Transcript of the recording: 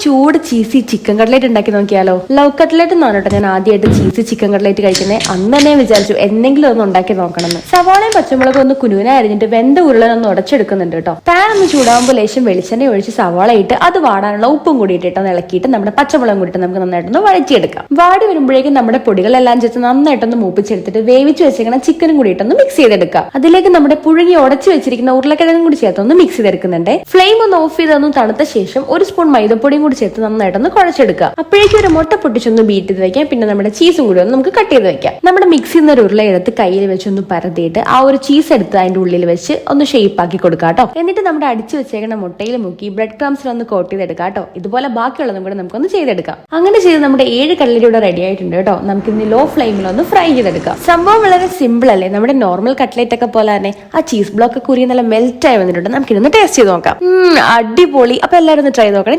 ചൂട് cheesy chicken cutlet ഉണ്ടാക്കി നോക്കിയാലോ. ലവ് കട്ട്ലേറ്റ് എന്നാണ് കേട്ടോ ഞാൻ ആദ്യമായിട്ട് ചീസി ചിക്കൻ കട്ട്ലേറ്റ് കഴിക്കുന്നത്. അന്ന് തന്നെ വിചാരിച്ചു എന്തെങ്കിലും ഒന്ന് ഉണ്ടാക്കി നോക്കണമെന്ന്. സവാളയും പച്ചമുളകും ഒന്ന് കുനുവിന അരിഞ്ഞിട്ട് വെന്ത ഉരുളനൊന്ന് ഉടച്ചെടുക്കുന്നുണ്ട് കേട്ടോ. പാൻ ഒന്ന് ചൂടാകുമ്പോൾ ലേശം വെളിച്ചെണ്ണ ഒഴിച്ച് സവാള ഇട്ട് അത് വാടാനുള്ള ഉപ്പും കൂടി ഇട്ടിട്ട് ഇളക്കിയിട്ട് നമ്മുടെ പച്ചമുളകും കൂടിയിട്ട് നമുക്ക് നന്നായിട്ടൊന്ന് വഴറ്റിയെടുക്കാം. വാടി വരുമ്പോഴേക്കും നമ്മുടെ പൊടികളെല്ലാം ചേർത്ത് നന്നായിട്ടൊന്ന് മൂപ്പിച്ചെടുത്തിട്ട് വേവിച്ച് വെച്ചിരിക്കുന്ന ചിക്കനും കൂടിയിട്ടൊന്ന് മിക്സ് ചെയ്തെടുക്കാം. അതിലേക്ക് നമ്മുടെ പുഴുങ്ങി ഉടച്ചു വെച്ചിരിക്കുന്ന ഉരുളക്കിഴങ്ങും കൂടി ചേർത്തൊന്ന് മിക്സ് ചെയ്തെടുക്കുന്നുണ്ട്. ഫ്ലെയിം ഒന്ന് ഓഫ് ചെയ്തൊന്ന് തണുത്ത ശേഷം ഒരു സ്പൂൺ മൈദപ്പൊടിയും കൂടി ചേർത്ത് നന്നായിട്ടൊന്ന് കുഴച്ചെടുക്കുക. അപ്പോഴേക്കും ഒരു മുട്ട പൊട്ടിച്ചൊന്ന് ബീറ്റ് ചെയ്ത് വെക്കാം. പിന്നെ നമ്മുടെ ചീസും കൂടി ഒന്ന് നമുക്ക് കട്ട് ചെയ്ത് വെക്കാം. നമ്മുടെ മിക്സ് ചെയ്യുന്ന ഒരു ഉരുള എടുത്ത് കയ്യിൽ വെച്ചൊന്ന് പരത്തിയിട്ട് ആ ഒരു ചീസ് എടുത്ത് അതിന്റെ ഉള്ളിൽ വെച്ച് ഒന്ന് ഷേപ്പ് ആക്കി കൊടുക്കാം കേട്ടോ. എന്നിട്ട് നമ്മുടെ അടിച്ചു വെച്ചേക്കുന്ന മുട്ടയിൽ മുക്കി ബ്രെഡ് ക്രംസിൽ ഒന്ന് കോട്ട് ചെയ്തെടുക്കാം കേട്ടോ. ഇതുപോലെ ബാക്കിയുള്ളതും കൂടെ നമുക്കൊന്ന് ചെയ്തെടുക്കാം. അങ്ങനെ ചെയ്ത് നമ്മുടെ 7 കട്ട്ലേറ്റ് ഇവിടെ റെഡി ആയിട്ടുണ്ട് കേട്ടോ. നമുക്ക് ഇനി ലോ ഫ്ലെയിമിൽ ഒന്ന് ഫ്രൈ ചെയ്തെടുക്കാം. സംഭവം വളരെ സിമ്പിൾ അല്ലേ. നമ്മുടെ നോർമൽ കട്ട്ലേറ്റ് ഒക്കെ പോലെ തന്നെ ആ ചീസ് ബ്ലോക്ക് കുരി നല്ല മെൽറ്റ് ആയി വന്നിട്ടുണ്ട്. നമുക്കിതൊന്ന് ടേസ്റ്റ് ചെയ്ത് നോക്കാം. അടിപൊളി. അപ്പൊ എല്ലാവരും ഒന്ന് ട്രൈ നോക്കണം.